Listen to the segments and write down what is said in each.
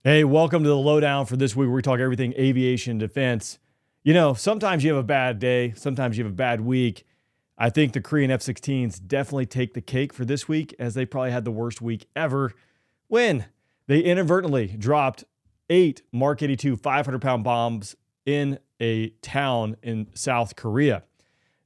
Hey, welcome to the Lowdown for this week where we talk everything aviation defense. You know, sometimes you have a bad day, sometimes you have a bad week. I think the Korean F-16s definitely take the cake for this week, as they probably had the worst week ever when they inadvertently dropped 8 Mark 82 500-pound bombs in a town in South Korea.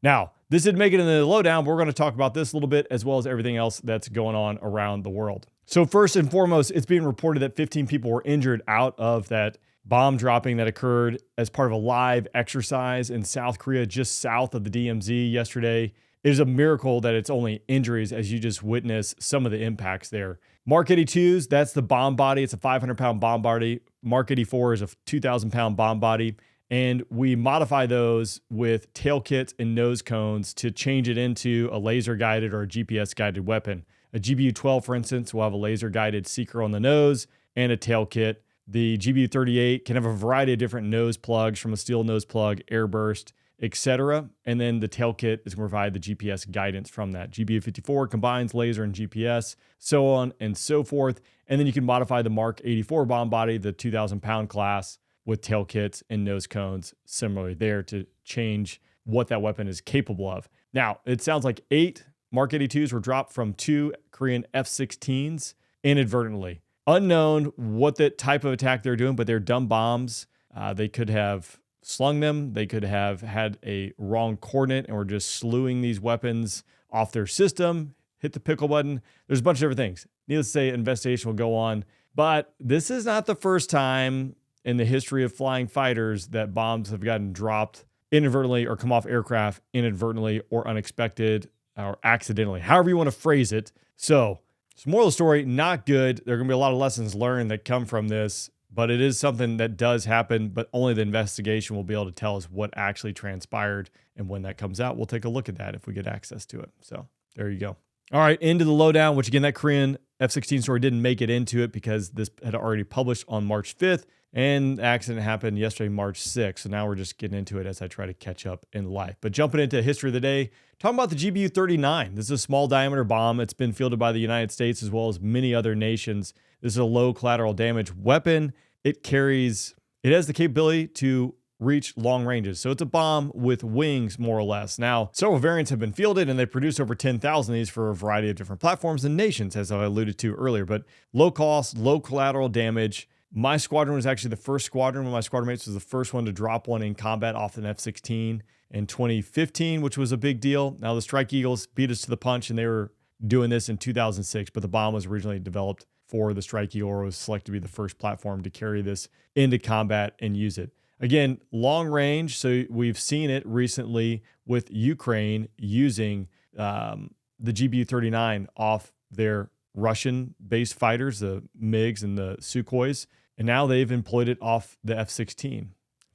Now, this didn't make it in the Lowdown, but we're going to talk about this a little bit as well as everything else that's going on around the world. So first and foremost, it's being reported that 15 people were injured out of that bomb dropping that occurred as part of a live exercise in South Korea, just south of the DMZ yesterday. It is a miracle that it's only injuries, as you just witnessed some of the impacts there. Mark 82s, that's the bomb body. It's a 500-pound bomb body. Mark 84 is a 2,000-pound bomb body. And we modify those with tail kits and nose cones to change it into a laser-guided or a GPS-guided weapon. A GBU-12, for instance, will have a laser-guided seeker on the nose and a tail kit. The GBU-38 can have a variety of different nose plugs, from a steel nose plug, airburst, etc. And then the tail kit is going to provide the GPS guidance from that. GBU-54 combines laser and GPS, so on and so forth. And then you can modify the Mark 84 bomb body, the 2,000-pound class, with tail kits and nose cones similarly there to change what that weapon is capable of. Now, it sounds like 8 Mark 82s were dropped from 2 Korean F-16s inadvertently. Unknown what the type of attack they're doing, but they're dumb bombs. They could have slung them. They could have had a wrong coordinate and were just slewing these weapons off their system, hit the pickle button. There's a bunch of different things. Needless to say, investigation will go on. But this is not the first time in the history of flying fighters that bombs have gotten dropped inadvertently or come off aircraft inadvertently or unexpected or accidentally, however you want to phrase it. So moral of the story, not good. There are going to be a lot of lessons learned that come from this, but it is something that does happen, but only the investigation will be able to tell us what actually transpired. And when that comes out, we'll take a look at that if we get access to it. So there you go. All right, into the Lowdown, which again, that Korean F-16 story didn't make it into it because this had already published on March 5th. And the accident happened yesterday, March 6th. So now we're just getting into it as I try to catch up in life. But jumping into history of the day, talking about the GBU-39. This is a small diameter bomb. It's been fielded by the United States as well as many other nations. This is a low collateral damage weapon. It has the capability to reach long ranges. So it's a bomb with wings, more or less. Now, several variants have been fielded, and they produce over 10,000 of these for a variety of different platforms and nations, as I alluded to earlier. But low cost, low collateral damage. My squadron was actually the first squadron. One of my squadron mates was the first one to drop one in combat off an F-16 in 2015, which was a big deal. Now, the Strike Eagles beat us to the punch, and they were doing this in 2006, but the bomb was originally developed for the Strike Eagle, or was selected to be the first platform to carry this into combat and use it. Again, long range, so we've seen it recently with Ukraine using the GBU-39 off their Russian-based fighters, the MiGs and the Sukhois, and now they've employed it off the F-16. In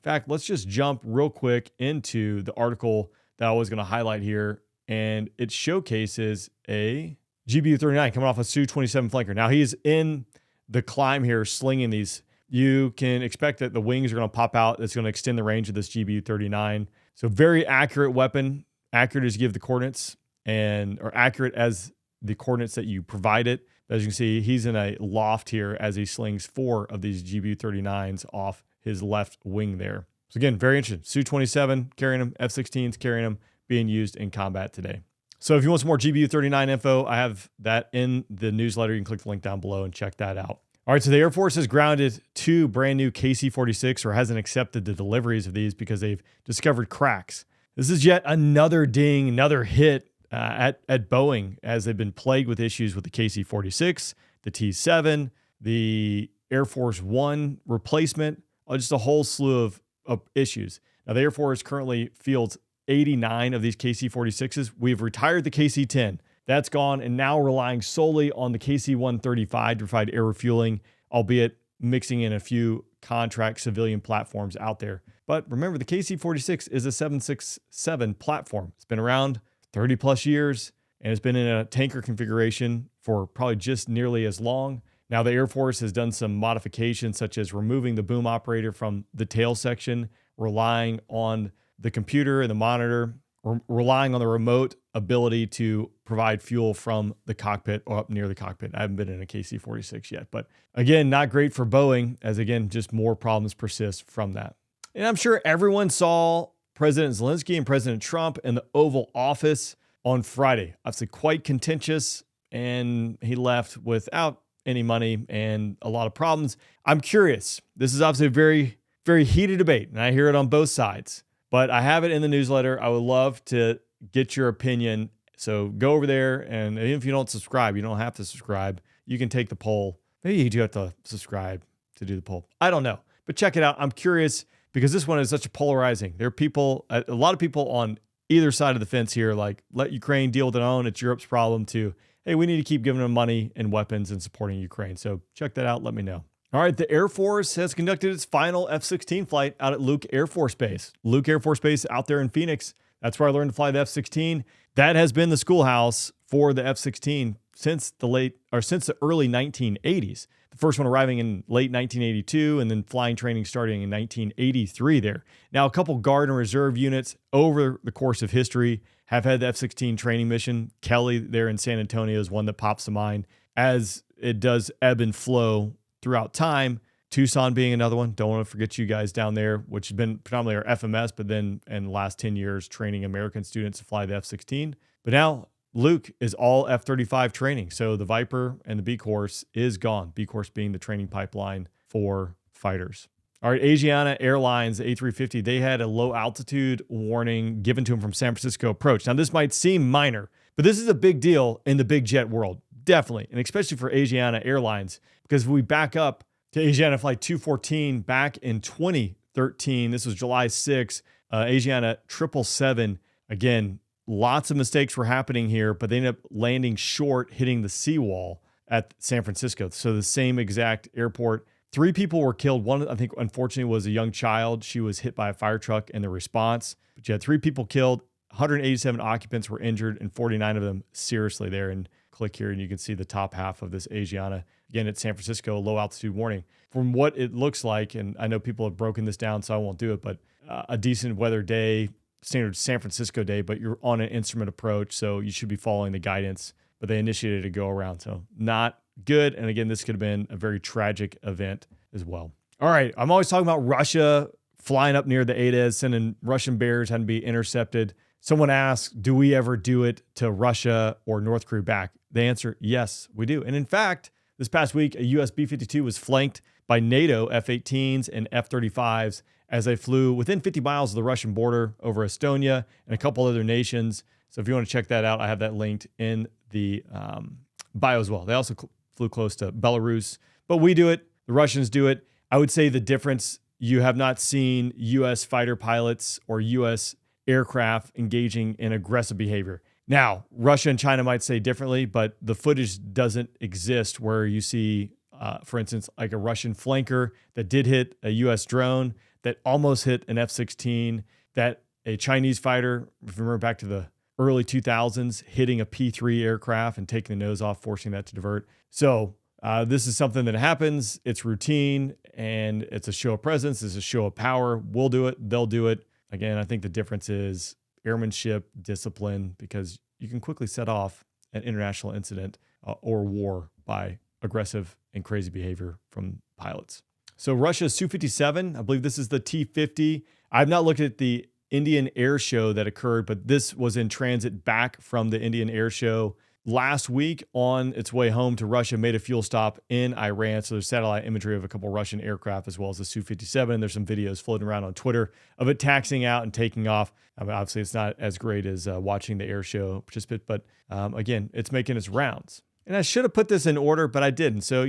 fact, let's just jump real quick into the article that I was going to highlight here, and it showcases a GBU-39 coming off a Su-27 flanker. Now, he's in the climb here slinging these. You can expect that the wings are going to pop out. It's going to extend the range of this GBU-39. So very accurate weapon, accurate as you give the coordinates, or accurate as the coordinates that you provide it. As you can see, he's in a loft here as he slings 4 of these GBU-39s off his left wing there. So again, very interesting. Su-27 carrying them, F-16s carrying them, being used in combat today. So if you want some more GBU-39 info, I have that in the newsletter. You can click the link down below and check that out. All right, so the Air Force has grounded 2 brand new KC-46 or hasn't accepted the deliveries of these because they've discovered cracks. This is yet another ding, another hit at Boeing, as they've been plagued with issues with the KC-46, the T-7, the Air Force One replacement, just a whole slew of issues. Now, the Air Force currently fields 89 of these KC-46s. We've retired the KC-10. That's gone, and now relying solely on the KC-135 to provide air refueling, albeit mixing in a few contract civilian platforms out there. But remember, the KC-46 is a 767 platform. It's been around 30 plus years, and it's been in a tanker configuration for probably just nearly as long. Now, the Air Force has done some modifications, such as removing the boom operator from the tail section, relying on the computer and the monitor, relying on the remote ability to provide fuel from the cockpit or up near the cockpit. I haven't been in a KC-46 yet, but again, not great for Boeing, as again, just more problems persist from that. And I'm sure everyone saw President Zelensky and President Trump in the Oval Office on Friday. Obviously quite contentious, and he left without any money and a lot of problems. I'm curious. This is obviously a very, very heated debate, and I hear it on both sides. But I have it in the newsletter. I would love to get your opinion. So go over there, and even if you don't subscribe, you don't have to subscribe. You can take the poll. Maybe you do have to subscribe to do the poll. I don't know. But check it out. I'm curious because this one is such a polarizing. There are people, a lot of people on either side of the fence here, like, let Ukraine deal with it own. It's Europe's problem, to, hey, we need to keep giving them money and weapons and supporting Ukraine. So check that out. Let me know. All right, the Air Force has conducted its final F-16 flight out at Luke Air Force Base. Luke Air Force Base out there in Phoenix. That's where I learned to fly the F-16. That has been the schoolhouse for the F-16 since the early 1980s. The first one arriving in late 1982, and then flying training starting in 1983 there. Now, a couple Guard and Reserve units over the course of history have had the F-16 training mission. Kelly there in San Antonio is one that pops to mind, as it does ebb and flow throughout time. Tucson being another one. Don't want to forget you guys down there, which has been predominantly our FMS, but then in the last 10 years, training American students to fly the F-16. But now Luke is all F-35 training. So the Viper and the B course is gone. B course being the training pipeline for fighters. All right, Asiana Airlines, the A350, they had a low altitude warning given to them from San Francisco approach. Now, this might seem minor, but this is a big deal in the big jet world. Definitely, and especially for Asiana Airlines, because if we back up to Asiana Flight 214 back in 2013, this was July 6th, Asiana 777, again, lots of mistakes were happening here, but they ended up landing short, hitting the seawall at San Francisco. So the same exact airport. 3 people were killed. One, I think, unfortunately, was a young child. She was hit by a fire truck in the response. But you had 3 people killed, 187 occupants were injured, and 49 of them seriously there. And click here and you can see the top half of this Asiana. Again, at San Francisco, low altitude warning. From what it looks like, and I know people have broken this down, so I won't do it, but a decent weather day, standard San Francisco day, but you're on an instrument approach, so you should be following the guidance. But they initiated a go around, so not good. And again, this could have been a very tragic event as well. All right, I'm always talking about Russia flying up near the ADES, sending Russian bears having to be intercepted. Someone asked, do we ever do it to Russia or North Korea back? The answer, yes, we do. And in fact, this past week, a US B-52 was flanked by NATO F-18s and F-35s as they flew within 50 miles of the Russian border over Estonia and a couple other nations. So if you want to check that out, I have that linked in the bio as well. They also flew close to Belarus, but we do it. The Russians do it. I would say the difference, you have not seen US fighter pilots or US aircraft engaging in aggressive behavior. Now, Russia and China might say differently, but the footage doesn't exist where you see, for instance, like a Russian flanker that did hit a US drone, that almost hit an F-16, that a Chinese fighter, if you remember back to the early 2000s, hitting a P-3 aircraft and taking the nose off, forcing that to divert. So this is something that happens. It's routine, and it's a show of presence. It's a show of power. We'll do it. They'll do it. Again, I think the difference is airmanship, discipline, because you can quickly set off an international incident or war by aggressive and crazy behavior from pilots. So Russia's Su-57, I believe this is the T-50. I've not looked at the Indian Air Show that occurred, but this was in transit back from the Indian Air Show last week on its way home to Russia, made a fuel stop in Iran. So there's satellite imagery of a couple Russian aircraft as well as the Su-57. And there's some videos floating around on Twitter of it taxiing out and taking off. I mean, obviously, it's not as great as watching the air show participant, but again, it's making its rounds. And I should have put this in order, but I didn't. So,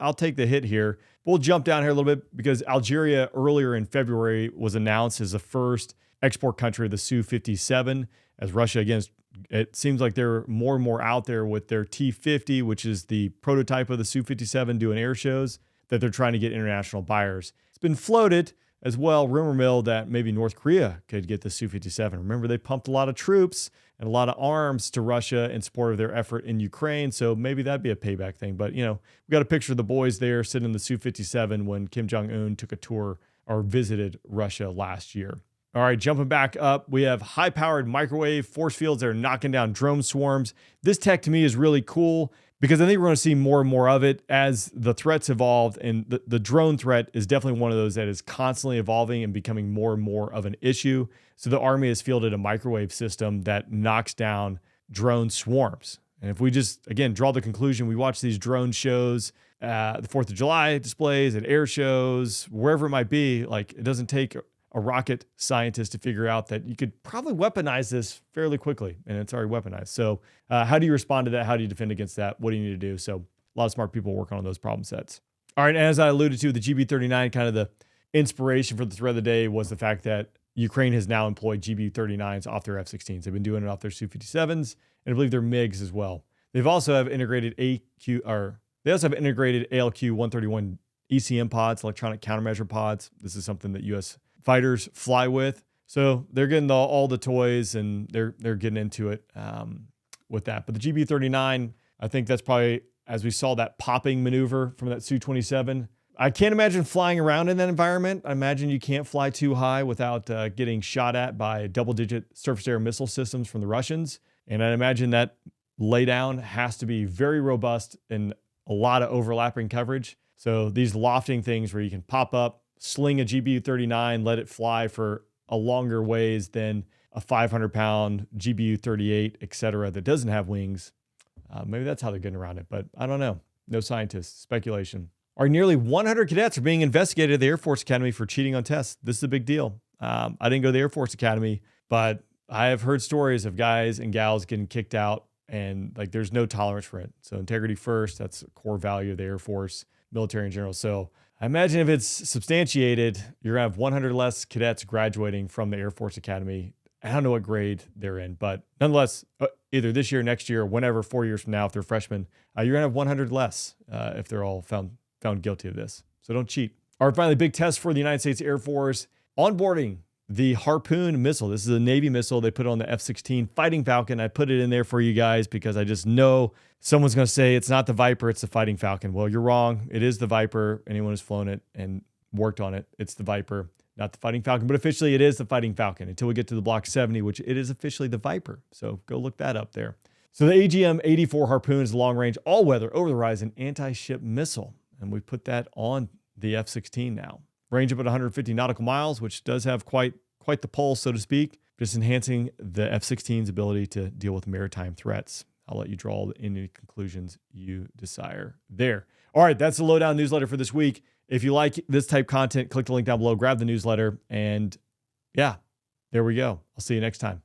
I'll take the hit here. We'll jump down here a little bit because Algeria earlier in February was announced as the first export country of the Su-57, as Russia, again, it seems like they're more and more out there with their T-50, which is the prototype of the Su-57 doing air shows, that they're trying to get international buyers. It's been floated as well, rumor mill, that maybe North Korea could get the Su-57. Remember, they pumped a lot of troops and a lot of arms to Russia in support of their effort in Ukraine, so maybe that'd be a payback thing. But, we got a picture of the boys there sitting in the Su-57 when Kim Jong-un took a tour or visited Russia last year. All right, jumping back up, we have high-powered microwave force fields that are knocking down drone swarms. This tech to me is really cool because I think we're going to see more and more of it as the threats evolve. And the drone threat is definitely one of those that is constantly evolving and becoming more and more of an issue. So the Army has fielded a microwave system that knocks down drone swarms. And if we just, again, draw the conclusion, we watch these drone shows, the 4th of July displays at air shows, wherever it might be, like it doesn't take a rocket scientist to figure out that you could probably weaponize this fairly quickly, and it's already weaponized. So how do you respond to that? How do you defend against that? What do you need to do? So a lot of smart people working on those problem sets. All right, and as I alluded to, the GB-39, kind of the inspiration for the thread of the day was the fact that Ukraine has now employed GB-39s off their F-16s. They've been doing it off their Su-57s, and I believe their MiGs as well. They've also have integrated ALQ-131 ECM pods, electronic countermeasure pods. This is something that U.S. fighters fly with. So they're getting all the toys and they're getting into it with that. But the GB-39, I think that's probably, as we saw that popping maneuver from that Su-27, I can't imagine flying around in that environment. I imagine you can't fly too high without getting shot at by double-digit surface-to-air missile systems from the Russians. And I imagine that laydown has to be very robust and a lot of overlapping coverage. So these lofting things where you can pop up, sling a GBU-39, let it fly for a longer ways than a 500-pound GBU-38, et cetera, that doesn't have wings. Maybe that's how they're getting around it, but I don't know. No scientists, speculation. Our nearly 100 cadets are being investigated at the Air Force Academy for cheating on tests. This is a big deal. I didn't go to the Air Force Academy, but I have heard stories of guys and gals getting kicked out, and like there's no tolerance for it. So integrity first, that's a core value of the Air Force, military in general. So I imagine if it's substantiated, you're going to have 100 less cadets graduating from the Air Force Academy. I don't know what grade they're in, but nonetheless, either this year, next year, whenever, 4 years from now, if they're freshmen, you're going to have 100 less if they're all found guilty of this. So don't cheat. All right, finally, big test for the United States Air Force. Onboarding the Harpoon missile. This is a Navy missile. They put it on the F-16 Fighting Falcon. I put it in there for you guys because I just know someone's going to say it's not the Viper, it's the Fighting Falcon. Well, you're wrong. It is the Viper. Anyone who's flown it and worked on it, it's the Viper, not the Fighting Falcon. But officially, it is the Fighting Falcon until we get to the Block 70, which it is officially the Viper. So go look that up there. So the AGM-84 Harpoon is a long-range, all-weather, over-the-horizon anti-ship missile. And we put that on the F-16 now. Range up at 150 nautical miles, which does have quite the pull, so to speak, just enhancing the F-16's ability to deal with maritime threats. I'll let you draw any conclusions you desire there. All right, that's the Lowdown newsletter for this week. If you like this type of content, click the link down below, grab the newsletter, and yeah, there we go. I'll see you next time.